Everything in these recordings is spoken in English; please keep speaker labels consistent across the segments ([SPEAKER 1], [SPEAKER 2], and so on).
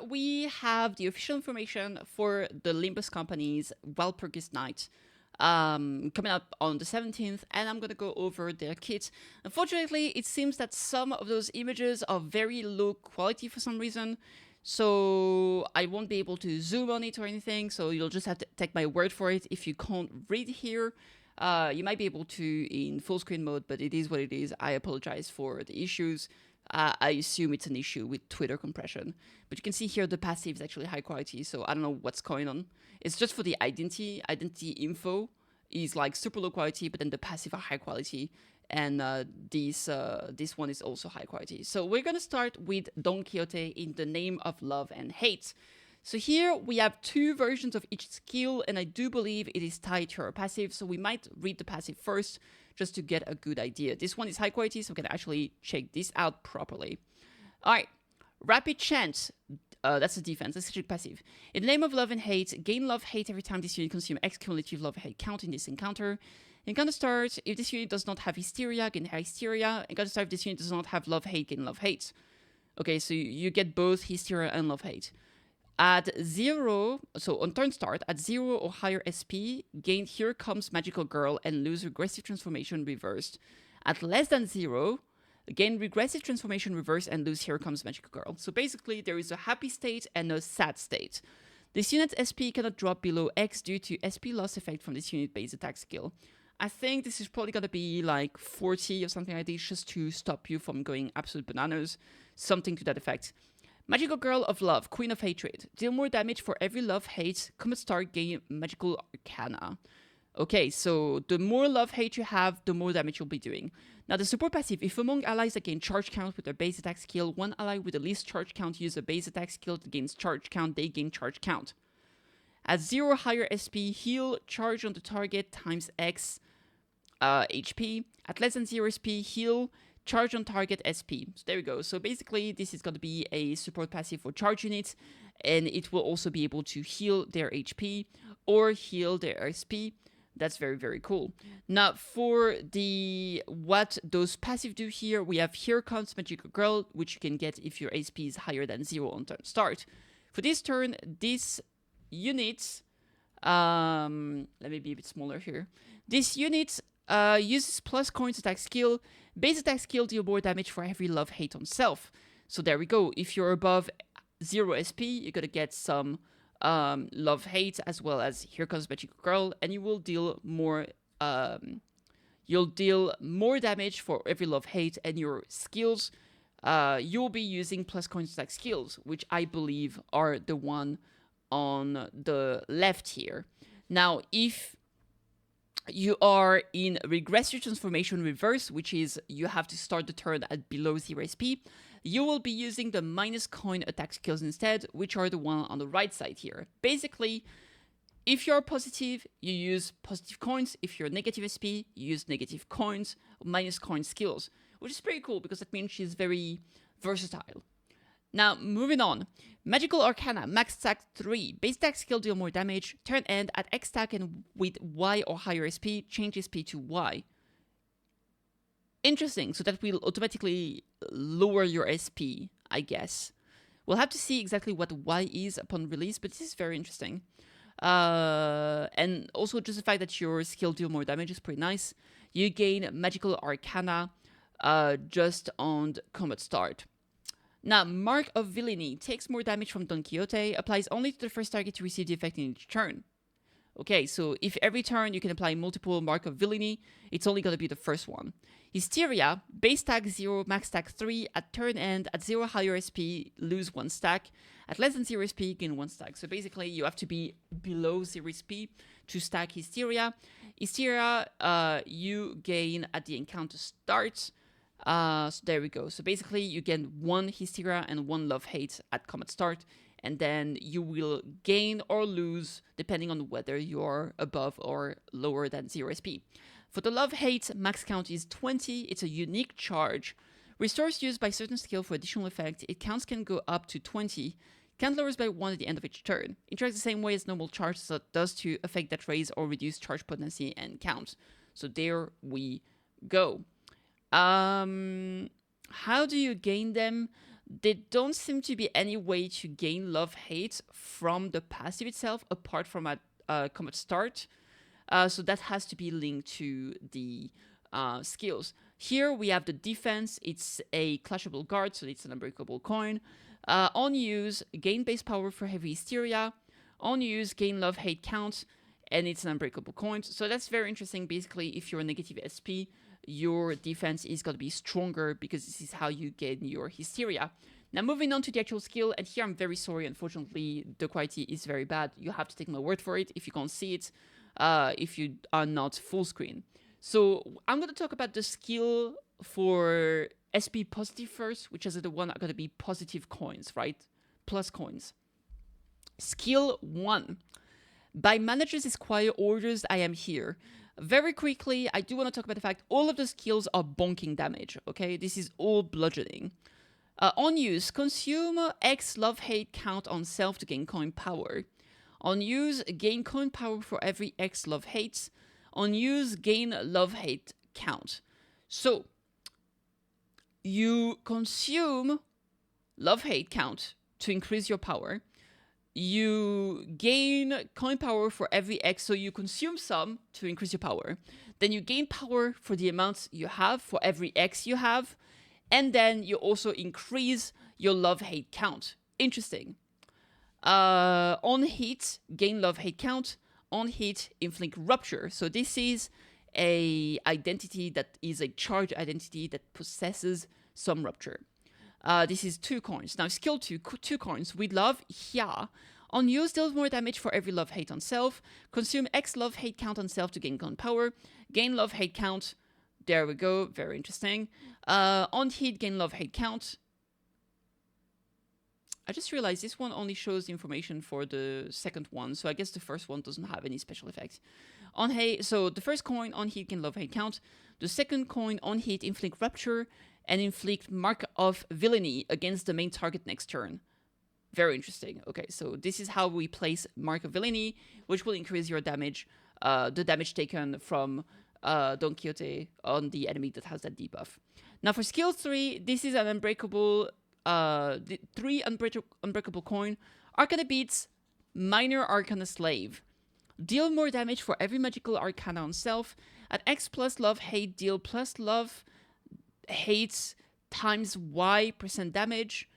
[SPEAKER 1] we have the official information for the Limbus company's Walpurgisnacht coming up on the 17th, and I'm gonna go over their kit. Unfortunately, it seems that some of those images are very low quality for some reason, so I won't be able to zoom on it or anything, so you'll just have to take my word for it. If you can't read here, you might be able to in full screen mode, but it is what it is. I apologize for the issues. I assume it's an issue with Twitter compression. But you can see here the passive is actually high quality, so I don't know what's going on. It's just for the identity info is like super low quality, but then the passive are high quality, and this one is also high quality. So we're gonna start with Don Quixote in the name of love and hate. So here we have two versions of each skill, and I do believe it is tied to our passive, so we might read the passive first just to get a good idea. This one is high quality, so we can actually check this out properly. All right, Rapid Chant. That's the defense. Let's check passive. In the name of love and hate, gain love hate every time this unit consumes X cumulative love hate count in this encounter. Encounter start, if this unit does not have hysteria, gain hysteria. Encounter start, if this unit does not have love hate, gain love hate. Okay, so you get both hysteria and love hate. At 0, so on turn start, at 0 or higher SP, gain Here Comes Magical Girl and lose Regressive Transformation reversed. At less than 0, gain Regressive Transformation reversed and lose Here Comes Magical Girl. So basically, there is a happy state and a sad state. This unit's SP cannot drop below X due to SP loss effect from this unit base attack skill. I think this is probably going to be like 40 or something like this, just to stop you from going absolute bananas. Something to that effect. Magical Girl of Love, Queen of Hatred. Deal more damage for every love-hate. Comet Star, gain Magical Arcana. Okay, so the more love-hate you have, the more damage you'll be doing. Now the support passive, if among allies that gain charge count with their base attack skill, one ally with the least charge count use a base attack skill that gains charge count, they gain charge count. At 0 higher SP, heal charge on the target times X HP. At less than 0 SP, heal charge on target SP. So there we go. So basically, this is going to be a support passive for charge units, and it will also be able to heal their HP or heal their SP. That's very, very cool. Now, for the what those passive do here, we have Here Comes Magical Girl, which you can get if your SP is higher than 0 on turn start. For this turn, this unit, let me be a bit smaller here. This unit uses plus coins attack skill. Base attack skill deal more damage for every love hate on self. So there we go. If you're above 0 SP, you're gonna get some love hate as well as Here Comes Magical Girl, and you will deal more. You'll deal more damage for every love hate, and your skills. You'll be using plus coins attack skills, which I believe are the one on the left here. Now, if you are in Regressive Transformation Reverse, which is you have to start the turn at below 0 SP, you will be using the minus coin attack skills instead, which are the one on the right side here. Basically, if you're positive, you use positive coins. If you're negative SP, you use negative coins, minus coin skills, which is pretty cool because that means she's very versatile. Now, moving on. Magical Arcana, max stack 3. Base stack skill deal more damage. Turn end at X stack and with Y or higher SP, change SP to Y. Interesting, so that will automatically lower your SP, I guess. We'll have to see exactly what Y is upon release, but this is very interesting. And also just the fact that your skill deal more damage is pretty nice. You gain Magical Arcana just on combat start. Now, Mark of Villainy takes more damage from Don Quixote, applies only to the first target to receive the effect in each turn. Okay, so if every turn you can apply multiple Mark of Villainy, it's only going to be the first one. Hysteria, base stack 0, max stack 3, at turn end, at 0 higher SP, lose 1 stack, at less than 0 SP, gain 1 stack. So basically, you have to be below 0 SP to stack Hysteria. Hysteria, you gain at the encounter start. So there we go. So basically, you gain 1 Hysteria and 1 Love Hate at combat start, and then you will gain or lose depending on whether you're above or lower than 0 SP. For the Love Hate, max count is 20. It's a unique charge. Restores used by certain skill for additional effect. Its counts can go up to 20. Count lowers by 1 at the end of each turn. Interacts the same way as normal charge does to affect that raise or reduce charge potency and count. So there we go. How do you gain them? there don't seem to be any way to gain love-hate from the passive itself, apart from at combat start. So that has to be linked to the skills. Here we have the defense. It's a clashable guard, so it's an unbreakable coin. On use, gain base power for heavy hysteria. On use, gain love-hate count, and it's an unbreakable coin. So that's very interesting. Basically, if you're a negative SP, your defense is going to be stronger because this is how you gain your hysteria. Now moving on to the actual skill, and here I'm very sorry, unfortunately the quality is very bad. You have to take my word for it if you can't see it, if you are not full screen. So I'm going to talk about the skill for SP positive first, which is the one that are going to be positive coins, right? Plus coins. Skill 1. By managers esquire orders, I am here. Very quickly, I do want to talk about the fact all of the skills are bonking damage, okay? This is all bludgeoning. On use, consume X love-hate count on self to gain coin power. On use, gain coin power for every X love-hate. On use, gain love-hate count. So, you consume love-hate count to increase your power. You gain coin power for every X, so you consume some to increase your power. Then you gain power for the amount you have for every X you have. And then you also increase your love-hate count. Interesting. On hit, gain love-hate count. On hit, inflict rupture. So this is a identity that is a charged identity that possesses some rupture. This is 2 coins. Now, skill 2, 2 coins. With love, yeah. On use, deals more damage for every love-hate on self. Consume X love-hate count on self to gain coin power. Gain love-hate count. There we go. Very interesting. On hit, gain love-hate count. I just realized this one only shows the information for the second one, so I guess the first one doesn't have any special effects. On hit, so the first coin on hit can love-hate count. The second coin on hit inflict rupture and inflict mark of villainy against the main target next turn. Very interesting. Okay, so this is how we place mark of villainy, which will increase your damage, the damage taken from Don Quixote on the enemy that has that debuff. Now for skill 3, this is an unbreakable, 3 unbreakable coin. Arcana Beats, Minor Arcana Slave. Deal more damage for every magical arcana on self. At X plus love hate, deal plus love hate times Y % damage.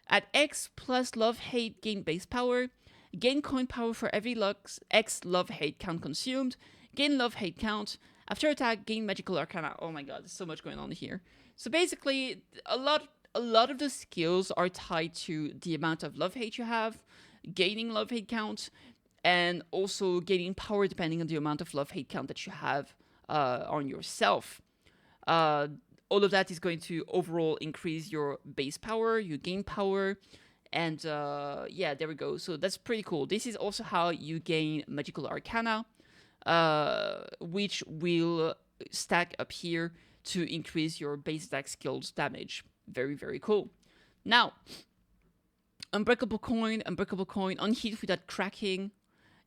[SPEAKER 1] At X plus love hate, gain base power. Gain coin power for every X love hate count consumed. Gain love hate count. After attack, gain magical arcana. Oh my god, there's so much going on here. So basically, a lot of the skills are tied to the amount of love hate you have, gaining love hate count, and also gaining power depending on the amount of love hate count that you have on yourself. All of that is going to overall increase your base power, you gain power, and yeah, there we go. So that's pretty cool. This is also how you gain magical arcana, which will stack up here to increase your base attack skills damage. Very, very cool. Now, unbreakable coin, on hit without cracking,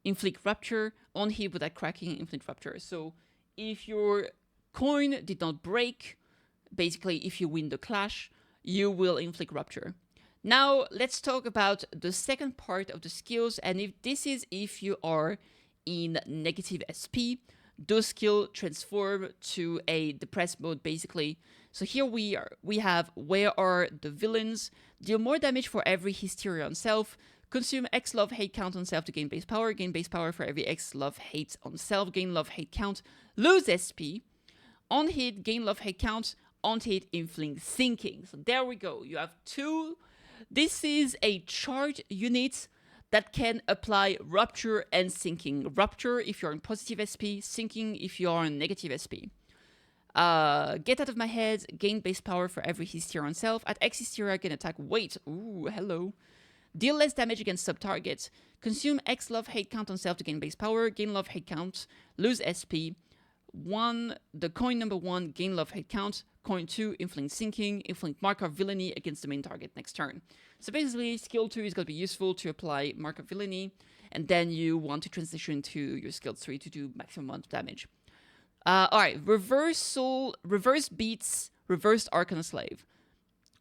[SPEAKER 1] inflict rupture, on hit without cracking, inflict rupture. So if your coin did not break, basically if you win the clash, you will inflict rupture. Now, let's talk about the second part of the skills, and if you are in negative SP, those skills transform to a depressed mode, basically. So here we have where are the villains, deal more damage for every hysteria on self, consume X love hate count on self to gain base power for every X love hate on self, gain love hate count, lose SP, on hit, gain love hate count, on hit, inflict sinking. So there we go, you have 2. This is a charged unit that can apply rupture and sinking. Rupture if you're in positive SP, sinking if you are in negative SP. Get out of my head, gain base power for every hysteria on self. At X hysteria, can attack weight. Ooh, hello. Deal less damage against sub-targets. Consume X love hate count on self to gain base power. Gain love hate count. Lose SP. The coin number 1, gain love hate count. Coin 2, inflict sinking. Inflict mark of villainy against the main target next turn. So basically, skill 2 is going to be useful to apply mark of villainy. And then you want to transition to your skill 3 to do maximum amount of damage. Alright, reverse beats, reversed Arcana Slave.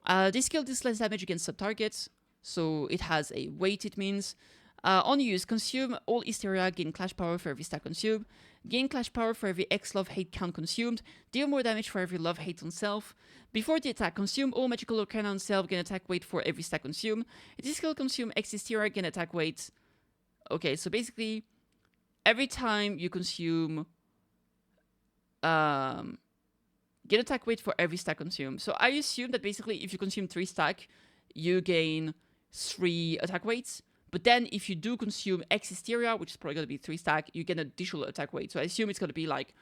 [SPEAKER 1] This skill deals less damage against sub-targets, so it has a weight, it means. On use, consume all hysteria, gain clash power for every stack consumed, gain clash power for every X love-hate count consumed, deal more damage for every love-hate on self. Before the attack, consume all magical arcana on self, gain attack weight for every stack consumed. If this skill consume X hysteria, gain attack weight. Okay, so basically, every time you consume... get attack weight for every stack consumed. So I assume that basically if you consume 3 stack, you gain 3 attack weights. But then if you do consume X Hysteria, which is probably going to be 3 stack, you get an additional attack weight. So I assume it's going to be like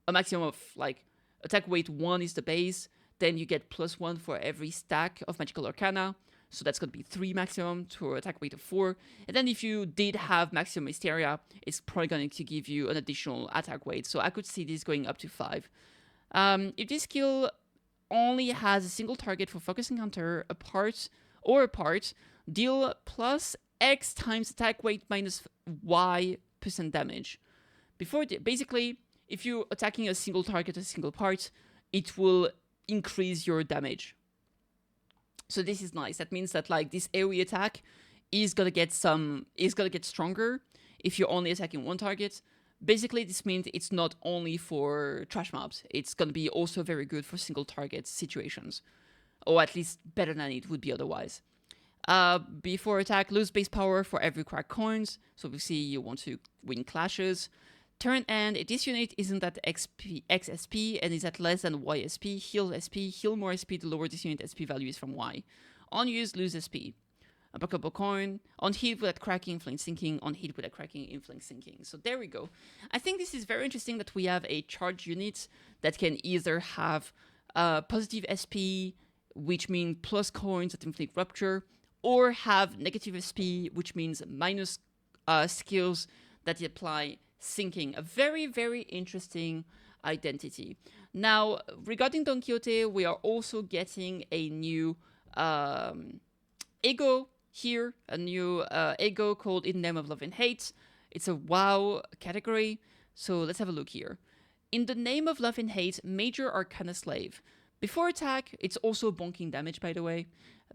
[SPEAKER 1] a maximum of like attack weight 1 is the base. Then you get +1 for every stack of Magical Arcana. So that's going to be 3 maximum to attack weight of 4. And then if you did have maximum Hysteria, it's probably going to give you an additional attack weight. So I could see this going up to 5. If this skill only has a single target for focus encounter, a part, deal plus X times attack weight minus Y % damage. Basically, if you're attacking a single target, a single part, it will increase your damage. So this is nice. That means that like this AoE attack is gonna get stronger if you're only attacking one target. Basically, this means it's not only for trash mobs. It's gonna be also very good for single target situations, or at least better than it would be otherwise. Before attack, lose base power for every cracked coins. So obviously you want to win clashes. Turn end, if this unit isn't at XSP and is at less than YSP, heal more SP the lower this unit SP value is from Y. On use, lose SP. Unbreakable coin, on hit without cracking, inflict sinking, on hit without cracking, inflict sinking. So there we go. I think this is very interesting that we have a charged unit that can either have positive SP, which means plus coins that inflict rupture, or have negative SP, which means minus skills that apply sinking. A very, very interesting identity. Now, regarding Don Quixote, we are also getting a new E.G.O here, a new E.G.O called In the Name of Love and Hate. It's a WoW category, so let's have a look here. In the Name of Love and Hate, Major Arcana Slave. Before attack, it's also bonking damage, by the way.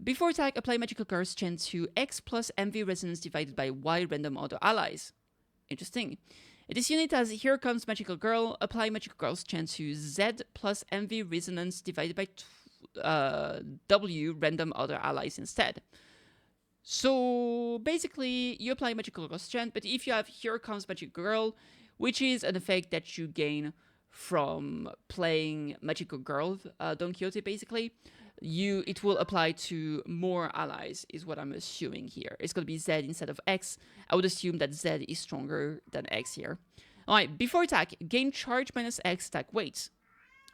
[SPEAKER 1] Before attack, apply Magical Curse chant to X plus MV resonance divided by Y random other allies. Interesting. This unit has Here Comes Magical Girl, apply Magical Girl's chant to Z plus MV resonance divided by W random other allies instead. So basically, you apply Magical Girl's chant, but if you have Here Comes Magical Girl, which is an effect that you gain from playing Magical Girl, Don Quixote basically, it will apply to more allies, is what I'm assuming here. It's going to be Z instead of X. I would assume that Z is stronger than X here. Alright, before attack, gain charge minus X attack weight.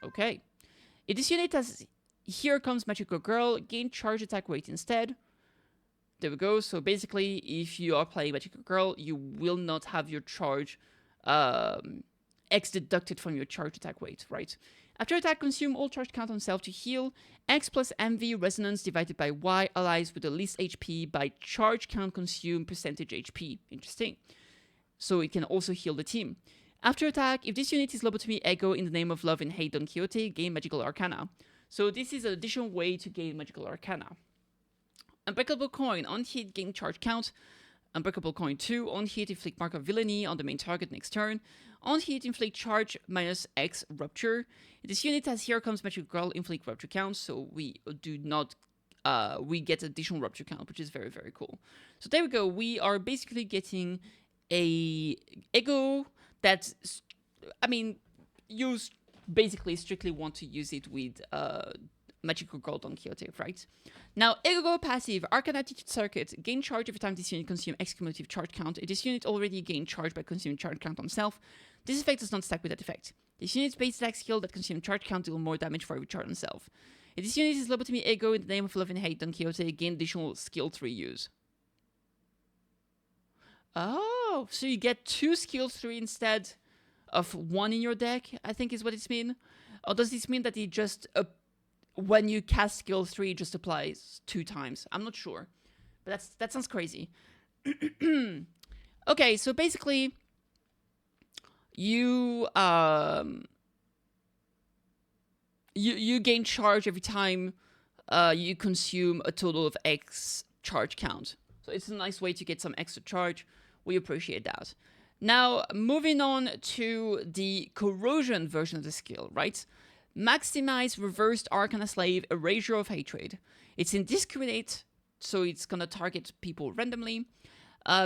[SPEAKER 1] Okay. If this unit has Here Comes Magical Girl, gain charge attack weight instead. There we go. So basically, if you are playing Magical Girl, you will not have your charge X deducted from your charge attack weight, right? After attack, consume all charge count on self to heal. X plus MV resonance divided by Y allies with the least HP by charge count consume percentage HP. Interesting. So it can also heal the team. After attack, if this unit is lobotomy E.G.O in the Name of Love and Hate Don Quixote, gain Magical Arcana. So this is an additional way to gain Magical Arcana. Unbreakable Coin, on hit, gain charge count. Unbreakable Coin 2, on hit, inflict Mark of Villainy on the main target next turn. On hit, inflict charge minus X rupture. This unit has Here Comes Magical Girl, inflict rupture count, so we do not, we get additional rupture count, which is very, very cool. So there we go, we are basically getting a E.G.O that, I mean, you basically strictly want to use it with Magical Girl Don Quixote, right? Now, E.G.O passive, Arcana Attitude Circuit, gain charge every time this unit consumes X cumulative charge count. If this unit already gained charge by consuming charge count on self, this effect does not stack with that effect. This unit's base attack skill that consumes charge count deal more damage for every charge on self. If this unit is lobotomy E.G.O in the Name of Love and Hate Don Quixote, gain additional skill 3 use. Oh, so you get 2 skill 3 instead of 1 in your deck, I think is what it's mean. Or does this mean that it just when you cast skill 3, it just applies 2 times? I'm not sure, but that sounds crazy. Okay, so basically, you gain charge every time you consume a total of X charge count. So it's a nice way to get some extra charge. We appreciate that. Now, moving on to the corrosion version of the skill, right? Maximize reversed Arcana Slave Erasure of Hatred. It's indiscriminate, so it's gonna target people randomly.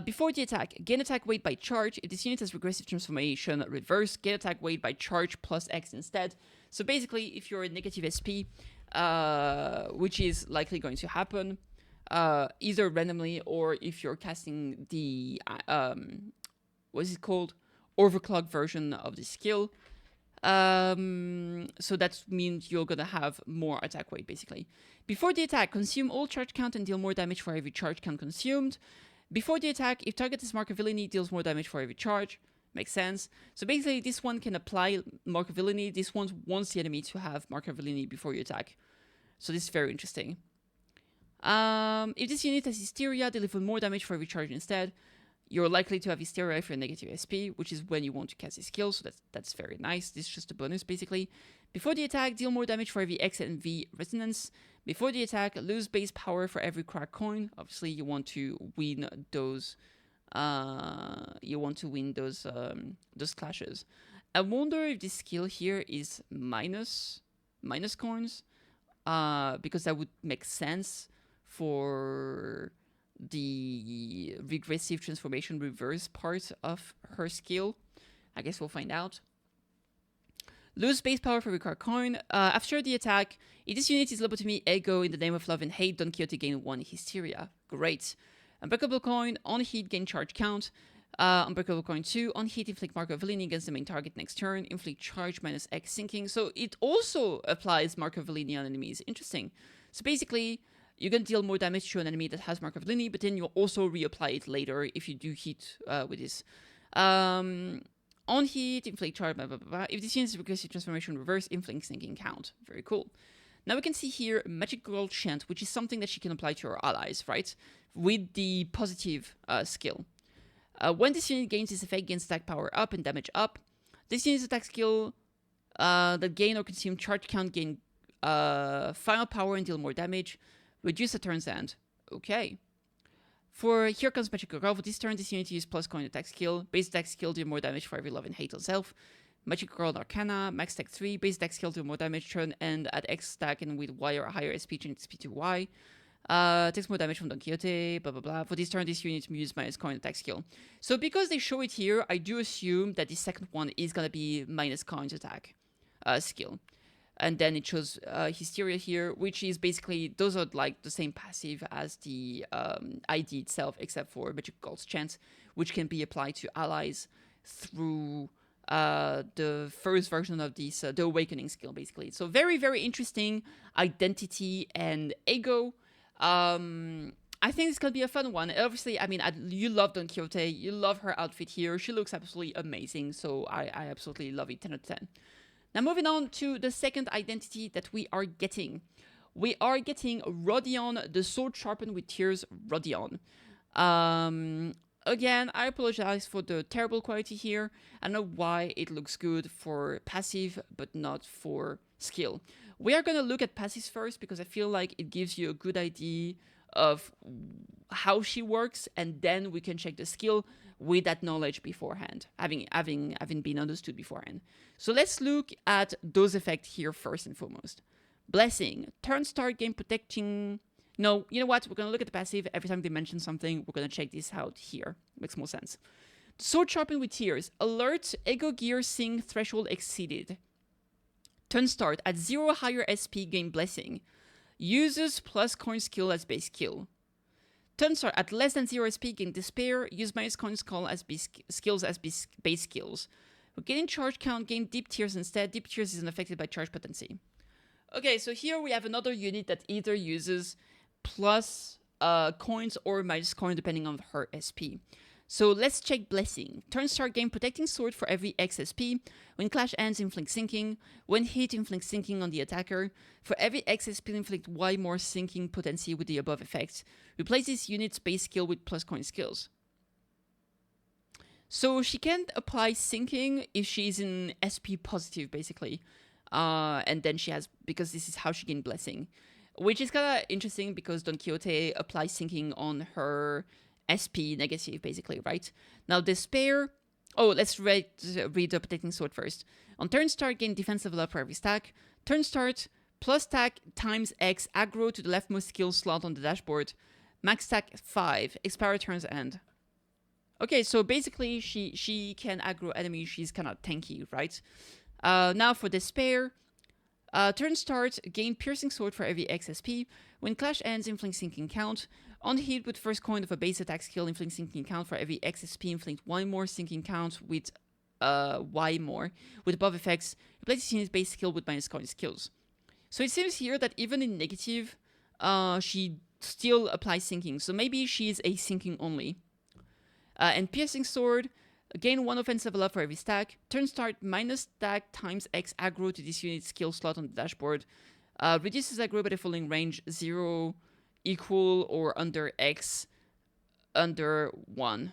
[SPEAKER 1] Before the attack, gain attack weight by charge. If this unit has regressive transformation reverse, gain attack weight by charge plus X instead. So basically, if you're a negative SP, which is likely going to happen, either randomly or if you're casting the, what is it called? Overclock version of the skill. So that means you're gonna have more attack weight, basically. Before the attack, consume all charge count and deal more damage for every charge count consumed. Before the attack, if target is Mark of Villainy, deals more damage for every charge. Makes sense. So basically, this one can apply Mark of Villainy. This one wants the enemy to have Mark of Villainy before you attack. So this is very interesting. If this unit has Hysteria, deliver more damage for every charge instead. You're likely to have Hysteria if you're negative SP, which is when you want to cast this skill, so that's very nice. This is just a bonus, basically. Before the attack, deal more damage for every X and V resonance. Before the attack, lose base power for every crack coin. Obviously, you want to win those. Those clashes. I wonder if this skill here is minus coins, because that would make sense for the regressive transformation reverse part of her skill. I guess we'll find out. Lose base power for every card coin. After the attack, if this unit is lobotomy E.G.O in the name of love and hate, Don Quixote gain 1 Hysteria. Great. Unbreakable coin, on hit gain charge count. Unbreakable coin 2, on hit inflict Mark of Villainy against the main target next turn. Inflict charge minus X sinking. So it also applies Mark of Villainy on enemies. Interesting. So basically, you're going to deal more damage to an enemy that has Mark of Villainy, but then you'll also reapply it later if you do hit with this. On hit, inflict charge, blah, blah, blah, blah. If this unit is regressive transformation reverse, inflict sinking count. Very cool. Now we can see here Magic Girl Chant, which is something that she can apply to her allies, right? With the positive skill. When this unit gains this effect, gains attack power up and damage up. This unit's attack skill that gain or consume charge count, gain final power and deal more damage. Reduce a turn's end. Okay. For Here Comes Magic Girl, for this turn, this unit uses plus coin attack skill. Base attack skill, deal more damage for every love and hate on self. Magic Girl Arcana, max attack 3, base attack skill, deal more damage, turn end at X stack and with Y or higher SP, change SP to Y. Takes more damage from Don Quixote, blah blah blah. For this turn, this unit uses minus coin attack skill. So because they show it here, I do assume that the second one is gonna be minus coins attack skill. And then it shows Hysteria here, which is basically, those are like the same passive as the ID itself, except for Magic Girl's Chant, which can be applied to allies through the first version of this, the Awakening skill, basically. So very, very interesting identity and E.G.O. I think it's going to be a fun one. Obviously, I mean, you love Don Quixote, you love her outfit here. She looks absolutely amazing, so I absolutely love it, 10 out of 10. Now moving on to the second identity that we are getting. We are getting Rodion, the Sword Sharpened with Tears Rodion. Again, I apologize for the terrible quality here. I don't know why it looks good for passive, but not for skill. We are going to look at passives first because I feel like it gives you a good idea of how she works, and then we can check the skill with that knowledge beforehand, having been understood beforehand. So let's look at those effects here first and foremost. Blessing, turn start game protecting. No, you know what? We're going to look at the passive. Every time they mention something, we're going to check this out here. Makes more sense. Sword Sharpened with Tears. Alert, E.G.O gear sing threshold exceeded. Turn start, at 0 higher SP, gain Blessing. Uses plus coin skill as base skill. Turn start, at less than 0 SP, gain Despair. Use minus coin skill as skills as base skills. We're getting charge count, gain Deep Tears instead. Deep Tears isn't affected by charge potency. Okay, so here we have another unit that either uses plus coins or minus coin depending on her SP. So let's check Blessing. Turn start, gain Protecting Sword for every X SP. When clash ends, inflict sinking. When hit, inflict sinking on the attacker. For every X SP, inflict Y more sinking potency with the above effects. Replace this unit's base skill with plus coin skills. So she can't apply sinking if she's in SP positive, basically. And then she has, because this is how she gained Blessing. which is kind of interesting because Don Quixote applies sinking on her SP negative, basically, right? Now, Despair. Oh, let's read the Protecting Sword first. On turn start, gain defensive level for every stack. Turn start, plus stack times X aggro to the leftmost skill slot on the dashboard. Max stack 5, expire turn's end. Okay, so basically she can aggro enemies, she's kind of tanky, right? Now for Despair. Turn start, gain Piercing Sword for every X SP. When clash ends, inflict sinking count. On hit with first coin of a base attack skill, inflict sinking count for every X SP, inflict 1 more sinking count with Y more. With above effects, replace this unit's base skill with minus coin skills. So it seems here that even in negative, she still applies sinking. So maybe she's a sinking only. And Piercing Sword, gain 1 offensive level for every stack. Turn start, minus stack times X aggro to this unit's skill slot on the dashboard. Reduces aggro by the following range: 0, equal or under X, under 1.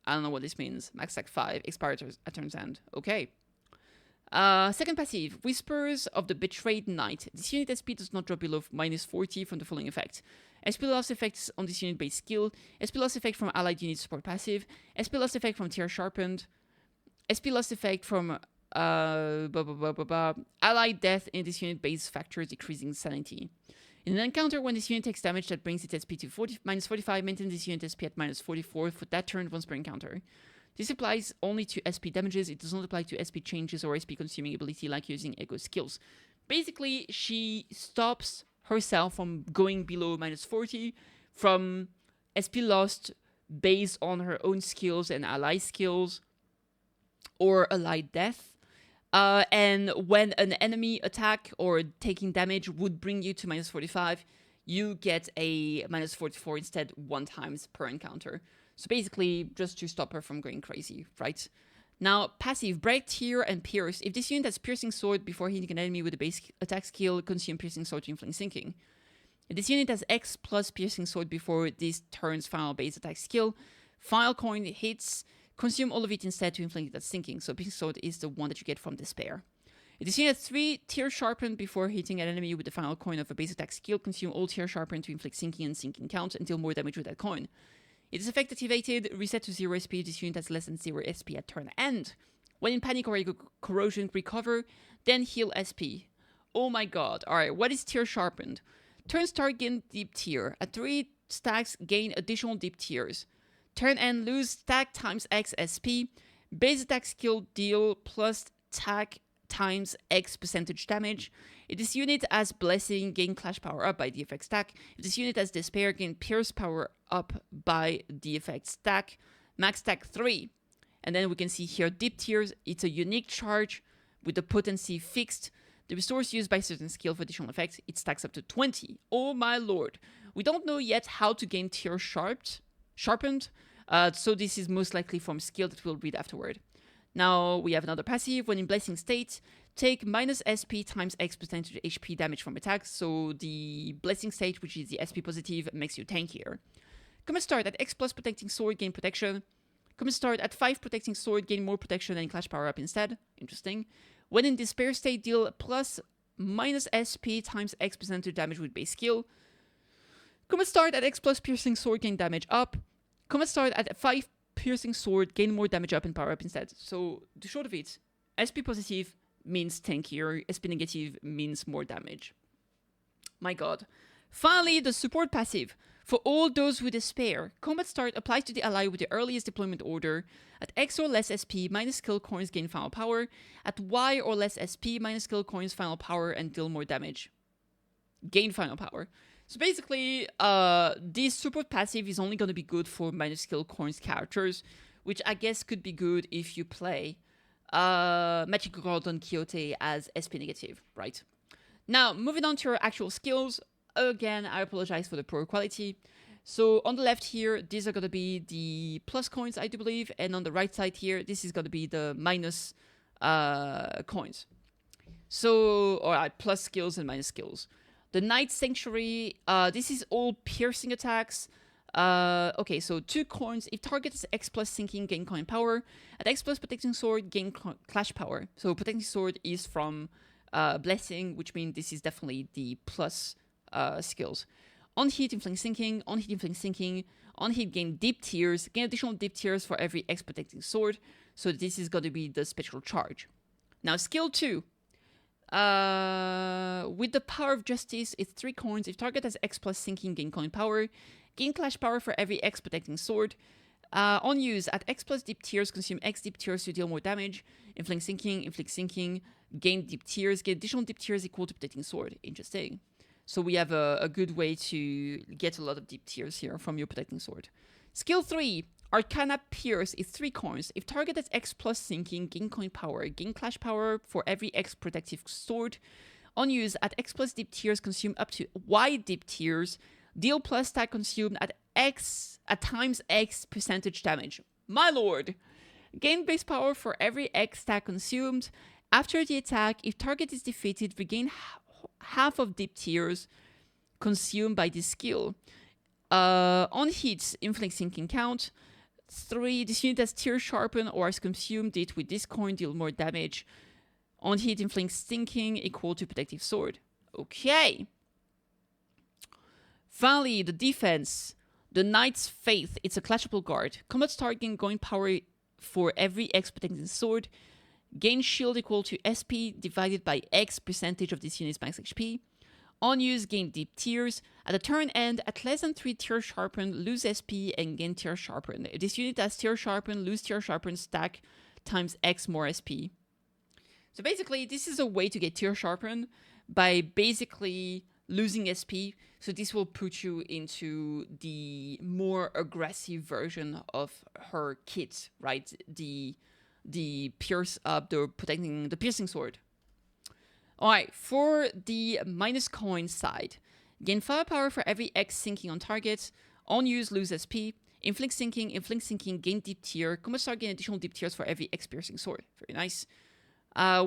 [SPEAKER 1] I don't know what this means. Max stack 5, expire at turn's end. Okay. Second passive, Whispers of the Betrayed Knight. This unit SP does not drop below minus 40 from the following effect: SP loss effects on this unit base skill, SP loss effect from allied unit support passive, SP loss effect from Tear Sharpened, SP loss effect from allied death in this unit base factor decreasing sanity. In an encounter, when this unit takes damage that brings its SP to minus 45, maintain this unit SP at minus 44 for that turn once per encounter. This applies only to SP damages, it does not apply to SP changes or SP consuming ability like using E.G.O skills. Basically, she stops herself from going below minus 40 from SP lost based on her own skills and ally skills or allied death. And when an enemy attack or taking damage would bring you to minus 45, you get a minus 44 instead 1 times per encounter. So basically, just to stop her from going crazy, right? Now, passive, Break, Tear, and Pierce. If this unit has Piercing Sword before hitting an enemy with a base attack skill, consume Piercing Sword to inflict sinking. If this unit has X plus Piercing Sword before this turn's final base attack skill, final coin hits, consume all of it instead to inflict that sinking. So Piercing Sword is the one that you get from Despair. If this unit has 3 Tear Sharpened before hitting an enemy with the final coin of a base attack skill, consume all Tear Sharpened to inflict sinking and sinking count and deal more damage with that coin. It is effect activated, reset to 0 SP if this unit has less than 0 SP at turn end. When in panic or E.G.O corrosion, recover, then heal SP. Oh my god. Alright, what is Tear Sharpened? Turn start, gain deep tier. At 3 stacks, gain additional deep tiers. Turn end, lose stack times X SP. Base attack skill, deal plus tack times X percentage damage. If this unit has Blessing, gain Clash power up by the effect stack. If this unit has Despair, gain Pierce power up by the effect stack. Max stack 3. And then we can see here deep tiers. It's a unique charge with the potency fixed. The resource used by certain skill for additional effects, it stacks up to 20. Oh my lord. We don't know yet how to gain Tear Sharpened. So this is most likely from skill that we'll read afterward. Now we have another passive. When in Blessing state, take minus SP times X percentage HP damage from attacks. So the Blessing state, which is the SP positive, makes you tankier. Common start at X plus Protecting Sword, gain protection. Common start at 5 Protecting Sword, gain more protection and Clash power up instead. Interesting. When in Despair state, deal plus minus SP times X percentage damage with base skill. Common start at X plus Piercing Sword, gain damage up. Common start at 5 Piercing Sword, gain more damage up and power up instead. So the short of it, SP positive means tankier, SP negative means more damage. My god. Finally, the support passive. For all those with Despair, combat start applies to the ally with the earliest deployment order. At X or less SP, minus skill coins gain final power. At Y or less SP, minus skill coins final power and deal more damage. Gain final power. So basically, this support passive is only going to be good for minus skill coins characters, which I guess could be good if you play Magical Girl Don Quixote as SP negative, right? Now, moving on to our actual skills. Again, I apologize for the poor quality. So on the left here, these are going to be the plus coins, I do believe. And on the right side here, this is going to be the minus coins. So, alright, plus skills and minus skills. The Knight Sanctuary, this is all piercing attacks. Okay, so 2 coins. If target is X plus sinking, gain coin power. At X plus Protecting Sword, gain Clash power. So Protecting Sword is from Blessing, which means this is definitely the plus skills. On hit, inflict sinking. On hit, inflict sinking. On hit, gain deep tears. Gain additional deep tears for every X protecting sword. So this is going to be the special charge. Now, skill 2. With the power of justice, it's 3 coins. If target has X plus sinking, gain coin power. Gain clash power for every X protecting sword. On use, at X plus deep tears, consume X deep tears to deal more damage. Inflict sinking, gain deep tears. Get additional deep tears equal to protecting sword. Interesting. So we have a good way to get a lot of deep tears here from your protecting sword. Skill 3, Arcana Pierce is 3 coins. If target has X plus sinking, gain coin power. Gain clash power for every X protective sword. On use, at X plus deep tears, consume up to Y deep tears. Deal plus stack consumed at times X percentage damage. My lord! Gain base power for every X stack consumed. After the attack, if target is defeated, regain half of deep tears consumed by this skill. On hits, inflict sinking count. 3. This unit has tear sharpen or has consumed it with this coin, deal more damage. On hit, inflict sinking equal to protective sword. Okay. Finally, the defense. The Knight's Faith. It's a clashable guard. Combat start, gain coin power for every X protecting sword. Gain shield equal to SP divided by X percentage of this unit's max HP. On use, gain deep tears. At the turn end, at less than 3 tear sharpen, lose SP and gain tear sharpen. If this unit has tear sharpen, lose tear sharpen stack times X more SP. So basically, this is a way to get tear sharpen by basically losing SP. So this will put you into the more aggressive version of her kit, right? The piercing sword. Alright, for the minus coin side, gain firepower for every X sinking on target. On use, lose SP. Inflict sinking, gain deep tier. Combat start, gain additional deep tiers for every X piercing sword. Very nice.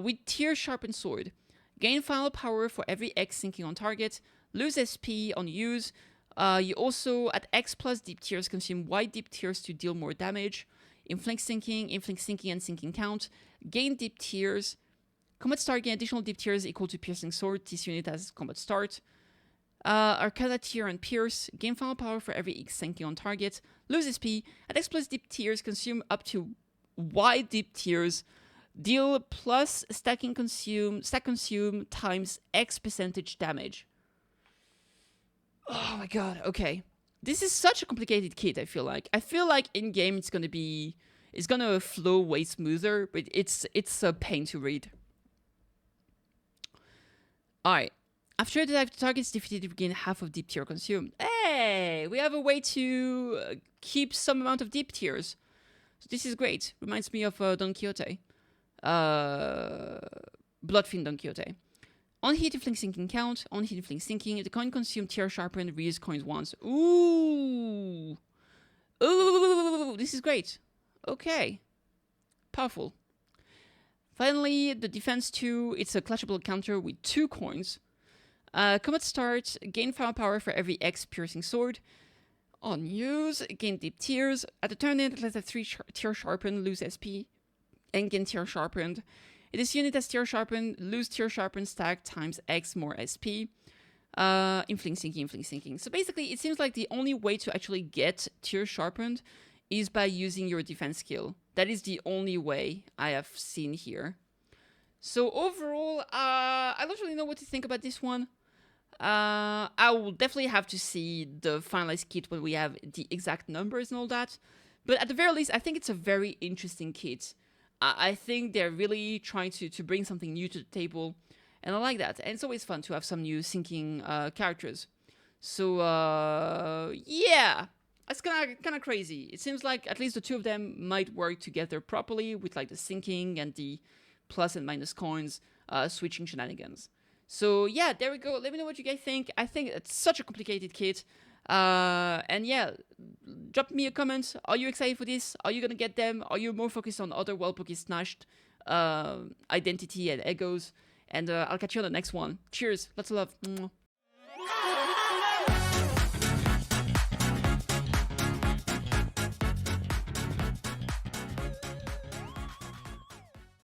[SPEAKER 1] With tier sharpened sword, gain final power for every X sinking on target. Lose SP on use. You also, at X plus deep tiers, consume Y deep tiers to deal more damage. Inflict sinking, and sinking count. Gain deep tiers. Combat start, gain additional deep tiers equal to piercing sword. This unit has combat start. Arcana tier and pierce. Gain final power for every X sinking on target. Lose SP. At X plus deep tiers, consume up to Y deep tiers. Deal plus stack consume times X percentage damage. Oh my god, okay. This is such a complicated kit, I feel like. I feel like in-game it's gonna flow way smoother, but it's a pain to read. Alright. After the target is defeated, we gain half of deep tier consumed. Hey! We have a way to keep some amount of deep tiers. So this is great. Reminds me of Don Quixote. Bloodfiend Don Quixote. On hit, inflict sinking count. On hit, inflict sinking. If the coin consumed tier sharpen, reuse coins once. Ooh! Ooh! This is great. Okay. Powerful. Finally, the defense 2. It's a clashable counter with 2 coins. Combat start. Gain firepower for every X piercing sword. On use, gain deep tears. At the turn end, let the 3 tier sharpen, lose SP, and gain tier sharpened. If this unit has tier sharpened, lose tier sharpened stack times X more SP. Inflict sinking. So basically, it seems like the only way to actually get tier sharpened is by using your defense skill. That is the only way I have seen here. So overall, I don't really know what to think about this one. I will definitely have to see the finalized kit when we have the exact numbers and all that. But at the very least, I think it's a very interesting kit. I think they're really trying to bring something new to the table. And I like that. And it's always fun to have some new sinking characters. So, yeah. It's kind of crazy. It seems like at least the 2 of them might work together properly with like the sinking and the plus and minus coins switching shenanigans. So yeah, there we go. Let me know what you guys think. I think it's such a complicated kit. And yeah, drop me a comment. Are you excited for this? Are you gonna get them? Are you more focused on other Walpurgisnacht identity and E.G.Os? And I'll catch you on the next one. Cheers. Lots of love.